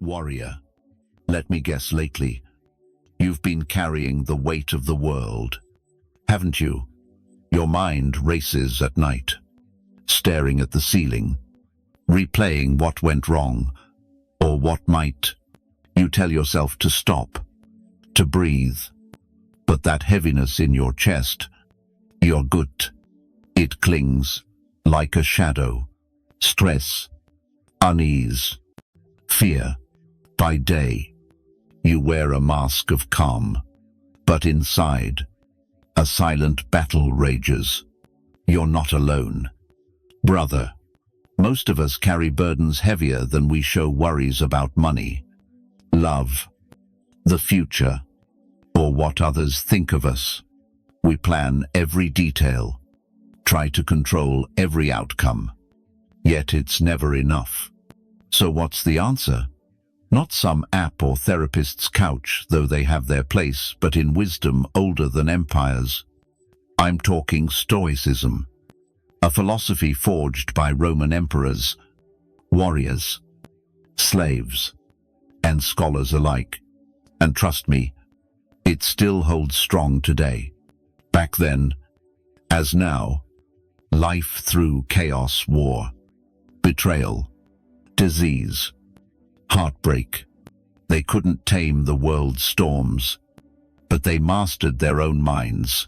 Warrior, let me guess lately, you've been carrying the weight of the world, haven't you? Your mind races at night, staring at the ceiling, replaying what went wrong, or what might. You tell yourself to stop, to breathe, but that heaviness in your chest, your gut, it clings like a shadow. Stress, unease, fear. By day, you wear a mask of calm, but inside, a silent battle rages. You're not alone. Brother, most of us carry burdens heavier than we show worries about money, love, the future, or what others think of us. We plan every detail, try to control every outcome, yet it's never enough. So what's the answer? Not some app or therapist's couch, though they have their place, but in wisdom older than empires. I'm talking Stoicism, a philosophy forged by Roman emperors, warriors, slaves, and scholars alike. And trust me, it still holds strong today. Back then, as now, life through chaos, war, betrayal, disease, heartbreak. They couldn't tame the world's storms, but they mastered their own minds.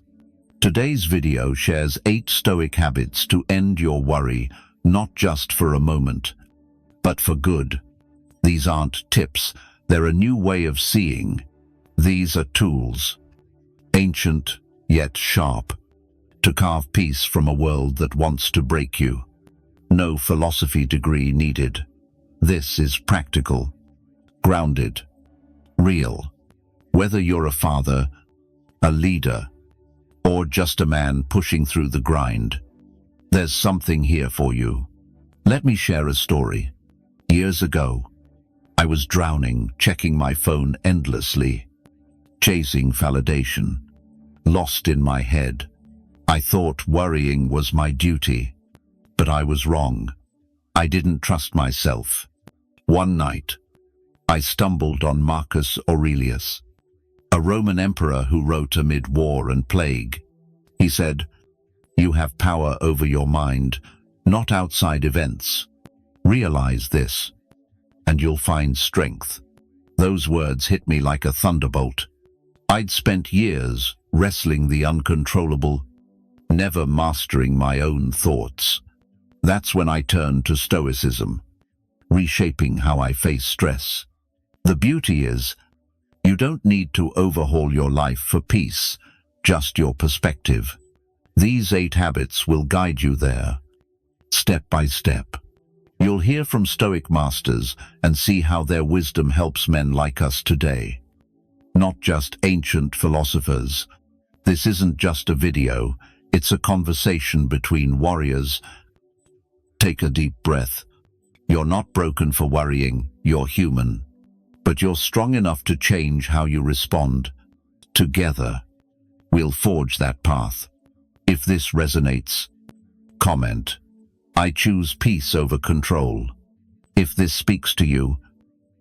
Today's video shares 8 Stoic habits to end your worry, not just for a moment, but for good. These aren't tips, they're a new way of seeing. These are tools, ancient yet sharp, to carve peace from a world that wants to break you. No philosophy degree needed. This is practical, grounded, real. Whether you're a father, a leader, or just a man pushing through the grind, there's something here for you. Let me share a story. Years ago, I was drowning, checking my phone endlessly, chasing validation, lost in my head. I thought worrying was my duty, but I was wrong. I didn't trust myself. One night, I stumbled on Marcus Aurelius, a Roman emperor who wrote amid war and plague. He said, "You have power over your mind, not outside events. Realize this, and you'll find strength." Those words hit me like a thunderbolt. I'd spent years wrestling the uncontrollable, never mastering my own thoughts. That's when I turned to Stoicism, reshaping how I face stress. The beauty is, you don't need to overhaul your life for peace, just your perspective. These 8 habits will guide you there, step by step. You'll hear from Stoic masters and see how their wisdom helps men like us today. Not just ancient philosophers. This isn't just a video, it's a conversation between warriors. Take a deep breath. You're not broken for worrying, you're human. But you're strong enough to change how you respond. Together, we'll forge that path. If this resonates, comment. I choose peace over control. If this speaks to you,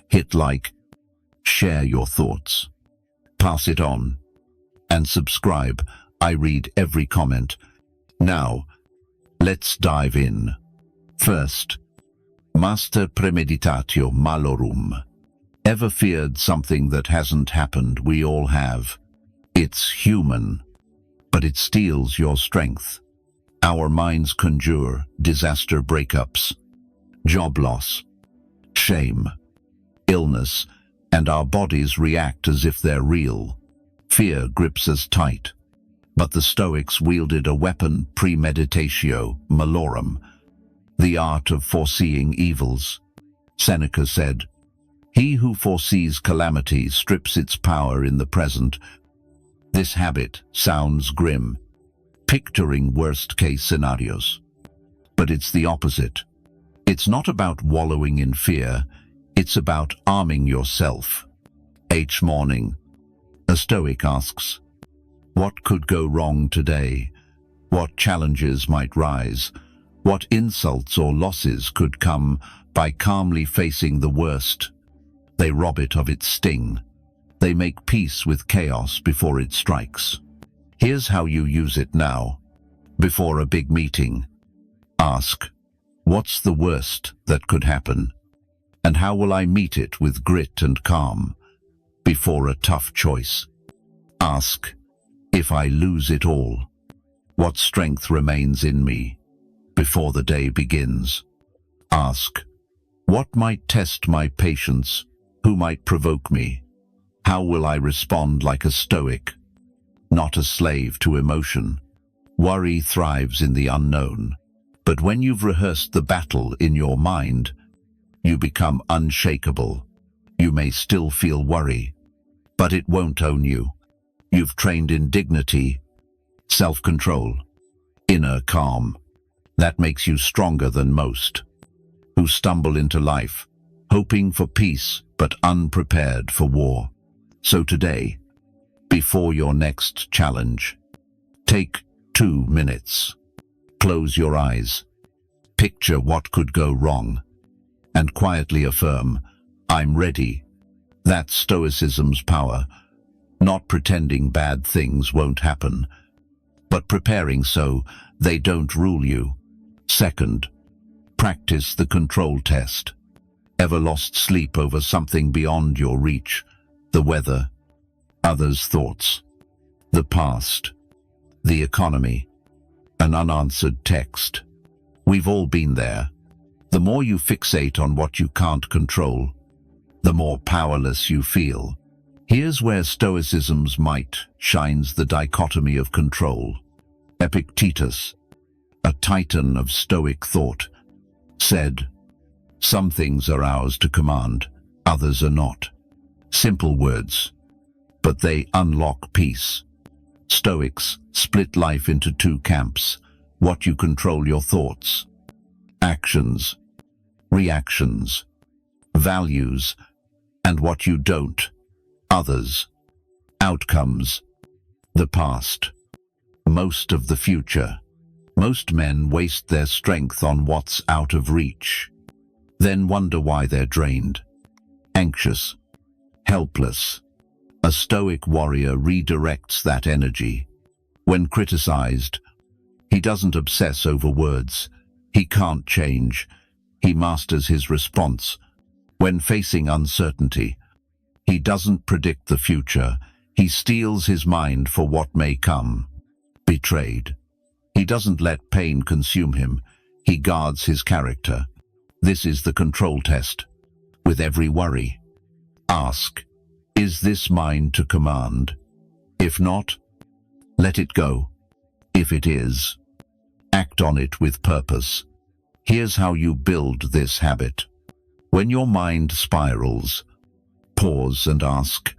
hit like, share your thoughts, pass it on, and subscribe. I read every comment. Now, let's dive in. First, master premeditatio malorum. Ever feared something that hasn't happened? We all have. It's human, but it steals your strength. Our minds conjure disaster, breakups, job loss, shame, illness, and our bodies react as if they're real. Fear grips us tight. But the Stoics wielded a weapon, premeditatio malorum, the art of foreseeing evils. Seneca said, "He who foresees calamity strips its power in the present." This habit sounds grim, picturing worst-case scenarios. But it's the opposite. It's not about wallowing in fear, it's about arming yourself. Each morning, a Stoic asks, what could go wrong today? What challenges might rise? What insults or losses could come by calmly facing the worst? They rob it of its sting. They make peace with chaos before it strikes. Here's how you use it now. Before a big meeting, ask, what's the worst that could happen? And how will I meet it with grit and calm? Before a tough choice, ask, if I lose it all, what strength remains in me? Before the day begins, ask, what might test my patience? Who might provoke me? How will I respond like a Stoic, not a slave to emotion? Worry thrives in the unknown, but when you've rehearsed the battle in your mind, you become unshakable. You may still feel worry, but it won't own you. You've trained in dignity, self-control, inner calm. That makes you stronger than most, who stumble into life, hoping for peace but unprepared for war. So today, before your next challenge, take 2 minutes. Close your eyes. Picture what could go wrong, and quietly affirm, I'm ready. That's Stoicism's power, not pretending bad things won't happen, but preparing so they don't rule you. Second, practice the control test. Ever lost sleep over something beyond your reach? The weather, others' thoughts, the past, the economy, an unanswered text. We've all been there. The more you fixate on what you can't control, the more powerless you feel. Here's where Stoicism's might shines the dichotomy of control. Epictetus, a titan of Stoic thought, said, some things are ours to command, others are not. Simple words, but they unlock peace. Stoics split life into 2 camps: what you control, your thoughts, actions, reactions, values, and what you don't, others, outcomes, the past, most of the future. Most men waste their strength on what's out of reach, then wonder why they're drained, anxious, helpless. A Stoic warrior redirects that energy. When criticized, he doesn't obsess over words. He can't change. He masters his response. When facing uncertainty, he doesn't predict the future. He steels his mind for what may come. Betrayed, he doesn't let pain consume him. He guards his character. This is the control test. With every worry, ask, is this mine to command? If not, let it go. If it is, act on it with purpose. Here's how you build this habit. When your mind spirals, pause and ask,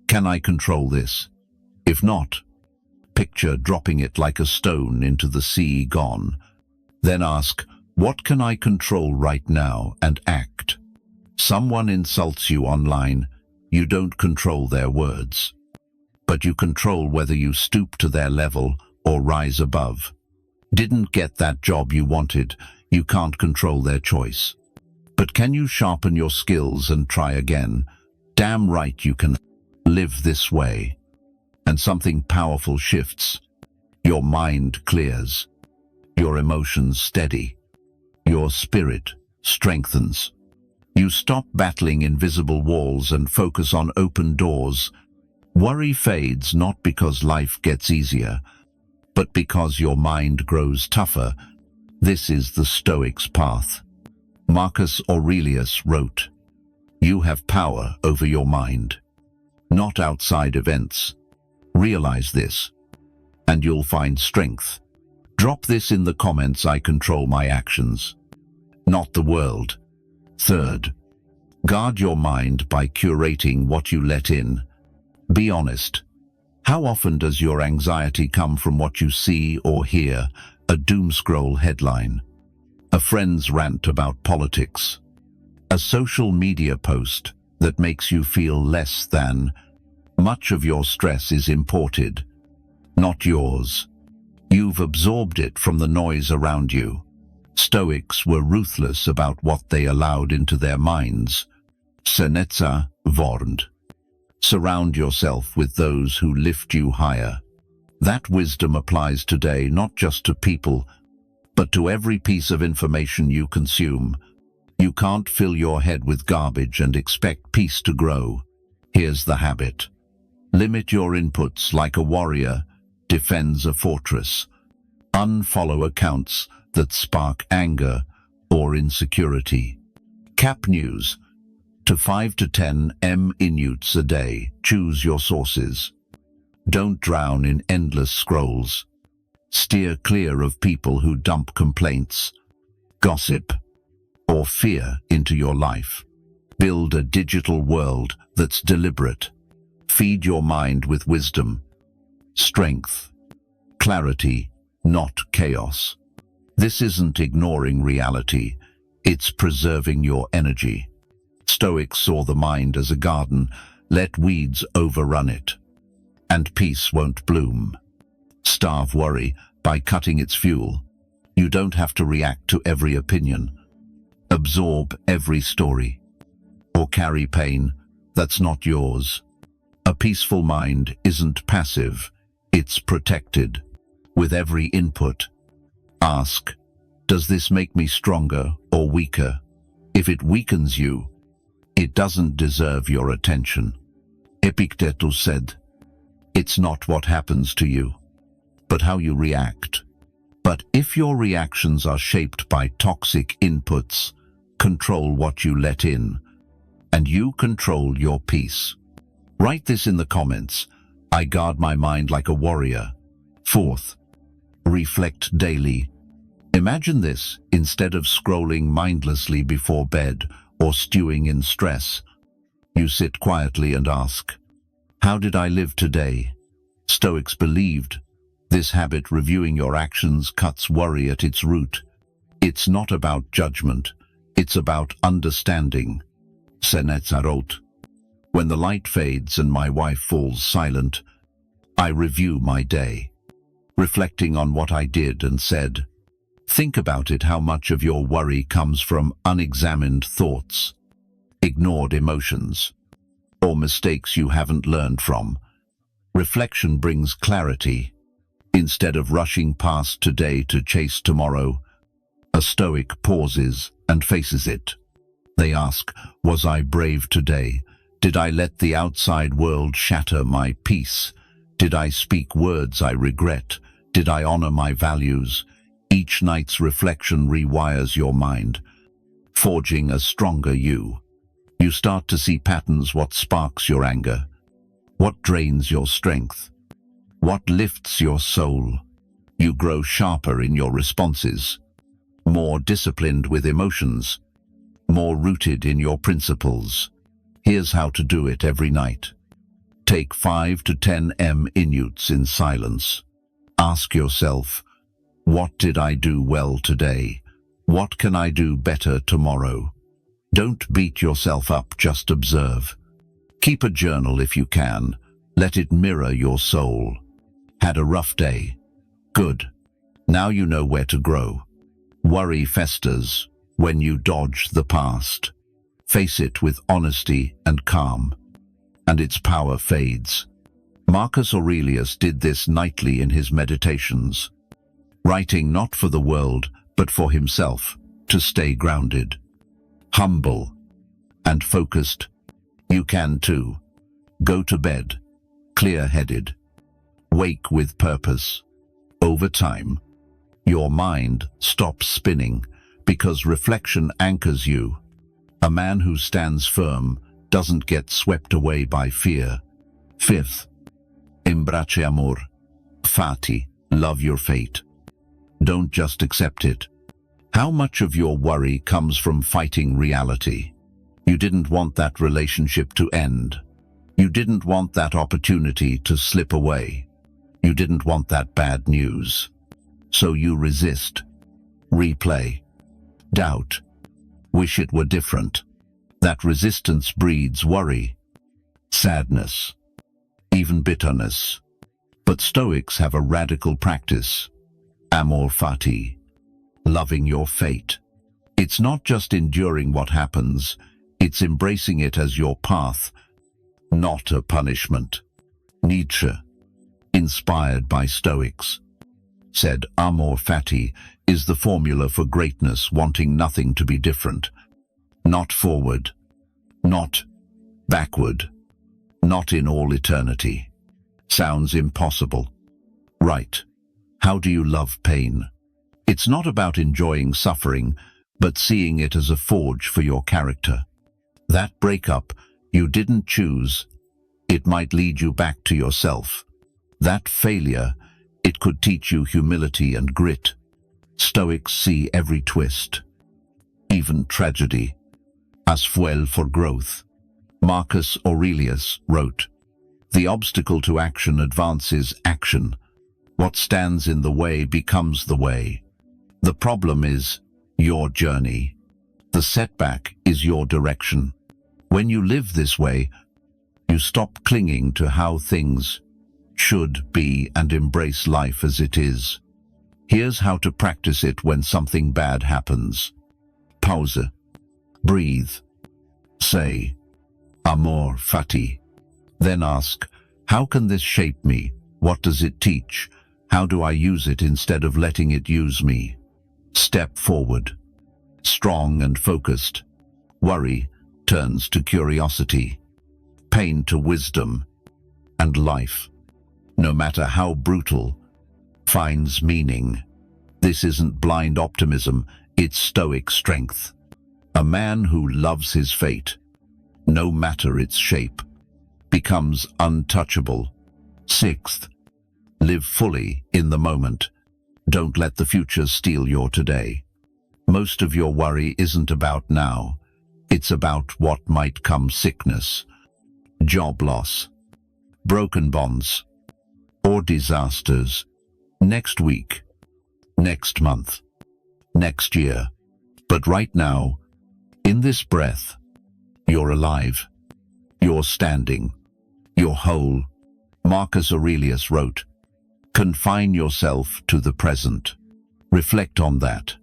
can I control this? If not, picture dropping it like a stone into the sea gone. Then ask, what can I control right now, and act. Someone insults you online. You don't control their words, but you control whether you stoop to their level or rise above. Didn't get that job you wanted. You can't control their choice. But can you sharpen your skills and try again? Damn right you can. Live this way, and something powerful shifts. Your mind clears. Your emotions steady. Your spirit strengthens. You stop battling invisible walls and focus on open doors. Worry fades not because life gets easier, but because your mind grows tougher. This is the Stoic's path. Marcus Aurelius wrote, you have power over your mind, not outside events. Realize this, and you'll find strength. Drop this in the comments. I control my actions, not the world. Third, guard your mind by curating what you let in. Be honest. How often does your anxiety come from what you see or hear? A doomscroll headline, a friend's rant about politics, a social media post that makes you feel less than. Much of your stress is imported, not yours. You've absorbed it from the noise around you. Stoics were ruthless about what they allowed into their minds. Seneca warned. Surround yourself with those who lift you higher. That wisdom applies today not just to people, but to every piece of information you consume. You can't fill your head with garbage and expect peace to grow. Here's the habit. Limit your inputs like a warrior defends a fortress. Unfollow accounts that spark anger or insecurity. Cap news. To 5 to 10 minutes a day. Choose your sources. Don't drown in endless scrolls. Steer clear of people who dump complaints, gossip, or fear into your life. Build a digital world that's deliberate. Feed your mind with wisdom, strength, clarity, not chaos. This isn't ignoring reality, it's preserving your energy. Stoics saw the mind as a garden. Let weeds overrun it, and peace won't bloom. Starve worry by cutting its fuel. You don't have to react to every opinion, absorb every story, or carry pain that's not yours. A peaceful mind isn't passive, it's protected. With every input, ask, does this make me stronger or weaker? If it weakens you, it doesn't deserve your attention. Epictetus said, it's not what happens to you, but how you react. But if your reactions are shaped by toxic inputs, control what you let in, and you control your peace. Write this in the comments. I guard my mind like a warrior. Fourth, reflect daily. Imagine this: instead of scrolling mindlessly before bed or stewing in stress, you sit quietly and ask, how did I live today? Stoics believed this habit, reviewing your actions, cuts worry at its root. It's not about judgment, it's about understanding. Seneca wrote, when the light fades and my wife falls silent, I review my day, reflecting on what I did and said. Think about it: how much of your worry comes from unexamined thoughts, ignored emotions, or mistakes you haven't learned from. Reflection brings clarity. Instead of rushing past today to chase tomorrow, a Stoic pauses and faces it. They ask, was I brave today? Did I let the outside world shatter my peace? Did I speak words I regret? Did I honor my values? Each night's reflection rewires your mind, forging a stronger you. You start to see patterns: what sparks your anger, what drains your strength, what lifts your soul. You grow sharper in your responses, more disciplined with emotions, more rooted in your principles. Here's how to do it every night. Take 5 to 10 minutes in silence. Ask yourself, what did I do well today? What can I do better tomorrow? Don't beat yourself up, just observe. Keep a journal if you can. Let it mirror your soul. Had a rough day? Good. Now you know where to grow. Worry festers when you dodge the past. Face it with honesty and calm, and its power fades. Marcus Aurelius did this nightly in his meditations, writing not for the world, but for himself, to stay grounded, humble, and focused. You can too. Go to bed clear-headed. Wake with purpose. Over time, your mind stops spinning because reflection anchors you. A man who stands firm doesn't get swept away by fear. Fifth, embrace amor fati. Love your fate. Don't just accept it. How much of your worry comes from fighting reality? You didn't want that relationship to end. You didn't want that opportunity to slip away. You didn't want that bad news. So you resist, replay, doubt, wish it were different. That resistance breeds worry, sadness, even bitterness. But Stoics have a radical practice: amor fati, loving your fate. It's not just enduring what happens, It's embracing it as your path, not a punishment. Nietzsche, inspired by Stoics, said amor fati is the formula for greatness, wanting nothing to be different. Not forward, not backward, not in all eternity. Sounds impossible. Right. How do you love pain? It's not about enjoying suffering, but seeing it as a forge for your character. That breakup you didn't choose, it might lead you back to yourself. That failure, it could teach you humility and grit. Stoics see every twist, even tragedy, as fuel for growth. Marcus Aurelius wrote, "The obstacle to action advances action. What stands in the way becomes the way. The problem is your journey. The setback is your direction. When you live this way, you stop clinging to how things should be and embrace life as it is. Here's how to practice it when something bad happens. Pause. Breathe. Say, amor fati. Then ask, how can this shape me? What does it teach? How do I use it instead of letting it use me? Step forward. Strong and focused. Worry turns to curiosity, pain to wisdom, and life, no matter how brutal, finds meaning. This isn't blind optimism, it's stoic strength. A man who loves his fate, no matter its shape, becomes untouchable. Sixth, live fully in the moment. Don't let the future steal your today. Most of your worry isn't about now. It's about what might come: sickness, job loss, broken bonds, or disasters. Next week, next month, next year. But right now, in this breath, you're alive. You're standing. You're whole. Marcus Aurelius wrote, "Confine yourself to the present. Reflect on that.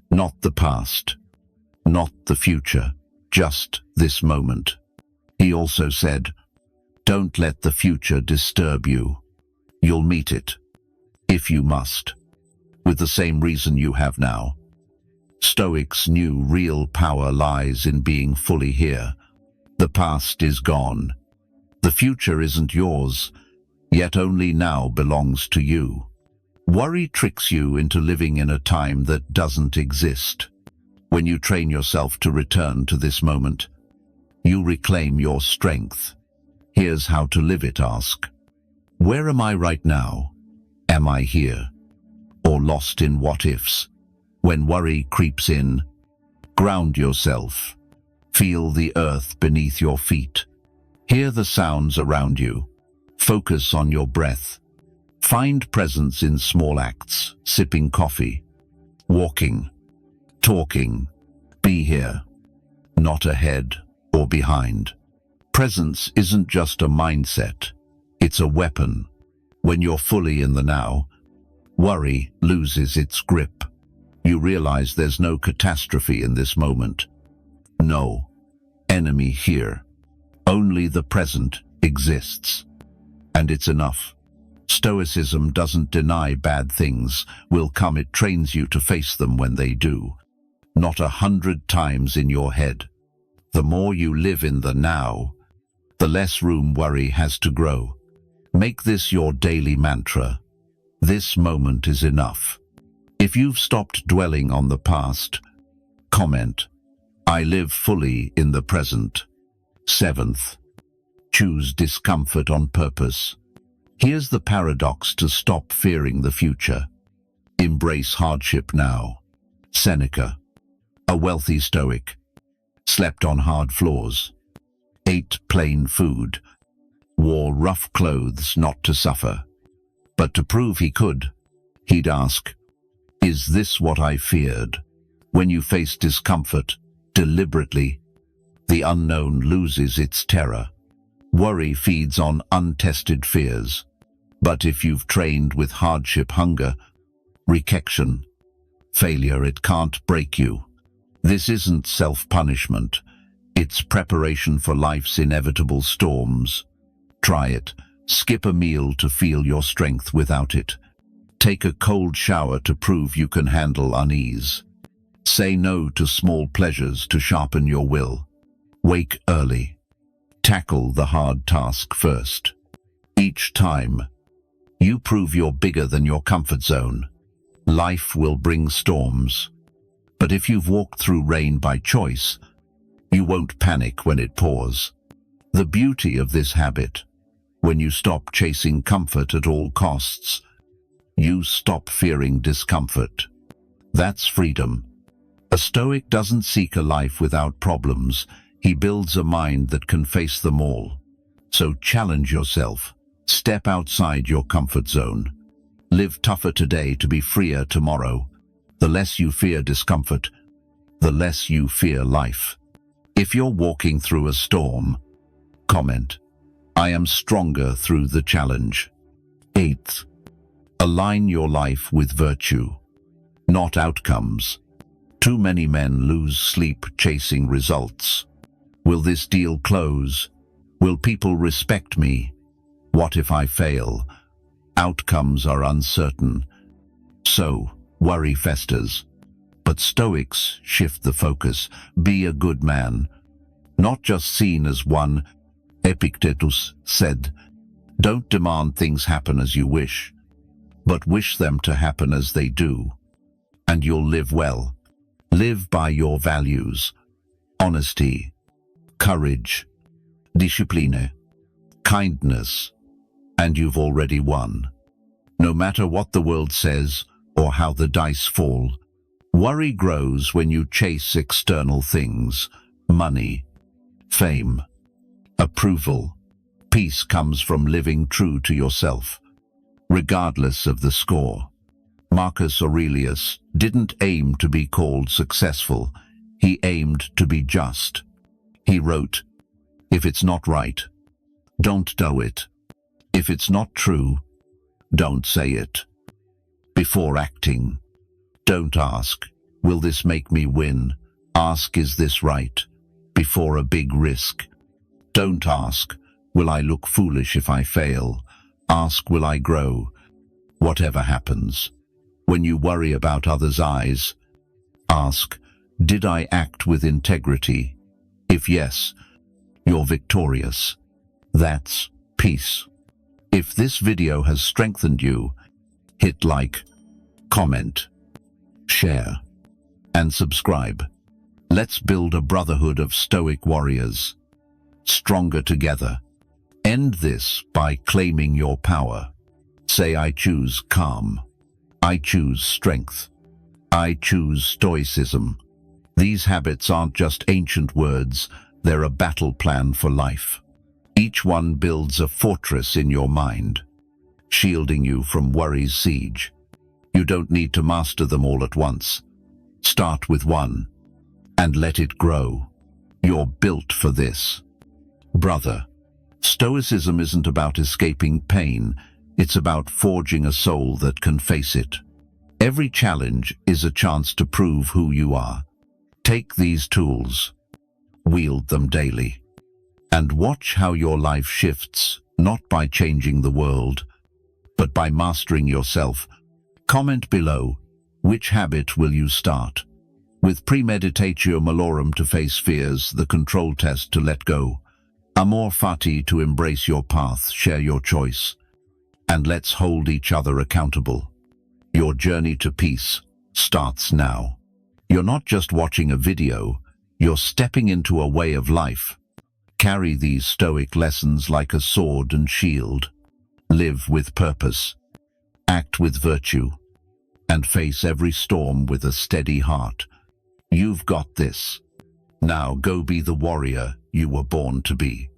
Not the past, not the future, just this moment." He also said, "Don't let the future disturb you. You'll meet it, if you must, with the same reason you have now." Stoics knew real power lies in being fully here. The past is gone. The future isn't yours, yet only now belongs to you. Worry tricks you into living in a time that doesn't exist. When you train yourself to return to this moment, you reclaim your strength. Here's how to live it. Ask, where am I right now? Am I here? Or lost in what-ifs? When worry creeps in, ground yourself. Feel the earth beneath your feet. Hear the sounds around you. Focus on your breath. Find presence in small acts: sipping coffee, walking, talking. Be here, not ahead or behind. Presence isn't just a mindset, it's a weapon. When you're fully in the now, worry loses its grip. You realize there's no catastrophe in this moment. No enemy here. Only the present exists. And it's enough. Stoicism doesn't deny bad things will come. It trains you to face them when they do. Not 100 times in your head. The more you live in the now, the less room worry has to grow. Make this your daily mantra. This moment is enough. If you've stopped dwelling on the past, comment, "I live fully in the present." Seventh, choose discomfort on purpose. Here's the paradox to stop fearing the future. Embrace hardship now. Seneca, a wealthy Stoic, slept on hard floors, ate plain food, wore rough clothes not to suffer. But to prove he could, he'd ask, "Is this what I feared?" When you face discomfort deliberately, the unknown loses its terror. Worry feeds on untested fears. But if you've trained with hardship, hunger, rejection, failure, it can't break you. This isn't self-punishment. It's preparation for life's inevitable storms. Try it. Skip a meal to feel your strength without it. Take a cold shower to prove you can handle unease. Say no to small pleasures to sharpen your will. Wake early. Tackle the hard task first. Each time, you prove you're bigger than your comfort zone. Life will bring storms. But if you've walked through rain by choice, you won't panic when it pours. The beauty of this habit, when you stop chasing comfort at all costs, you stop fearing discomfort. That's freedom. A Stoic doesn't seek a life without problems. He builds a mind that can face them all. So challenge yourself. Step outside your comfort zone. Live tougher today to be freer tomorrow. The less you fear discomfort, the less you fear life. If you're walking through a storm, comment, "I am stronger through the challenge." 8th, align your life with virtue, not outcomes. Too many men lose sleep chasing results. Will this deal close? Will people respect me? What if I fail? Outcomes are uncertain. So, worry festers. But Stoics shift the focus. Be a good man, not just seen as one. Epictetus said, "Don't demand things happen as you wish, but wish them to happen as they do, and you'll live well." Live by your values: honesty, courage, discipline, kindness, and you've already won. No matter what the world says or how the dice fall, worry grows when you chase external things: money, fame, approval. Peace comes from living true to yourself, regardless of the score. Marcus Aurelius didn't aim to be called successful. He aimed to be just. He wrote, "If it's not right, don't do it. If it's not true, don't say it." Before acting, don't ask, "Will this make me win?" Ask, "Is this right?" Before a big risk, don't ask, "Will I look foolish if I fail?" Ask, "Will I grow?" Whatever happens. When you worry about others' eyes, ask, "Did I act with integrity?" If yes, you're victorious. That's peace. If this video has strengthened you, hit like, comment, share, and subscribe. Let's build a brotherhood of Stoic warriors, stronger together. End this by claiming your power. Say, "I choose calm. I choose strength. I choose Stoicism." These habits aren't just ancient words, they're a battle plan for life. Each one builds a fortress in your mind, shielding you from worry's siege. You don't need to master them all at once. Start with one, and let it grow. You're built for this. Brother, Stoicism isn't about escaping pain, it's about forging a soul that can face it. Every challenge is a chance to prove who you are. Take these tools, wield them daily, and watch how your life shifts, not by changing the world, but by mastering yourself. Comment below, which habit will you start? With premeditatio malorum to face fears, the control test to let go, amor fati to embrace your path, share your choice, and let's hold each other accountable. Your journey to peace starts now. You're not just watching a video, you're stepping into a way of life. Carry these Stoic lessons like a sword and shield. Live with purpose, act with virtue, and face every storm with a steady heart. You've got this. Now go be the warrior you were born to be.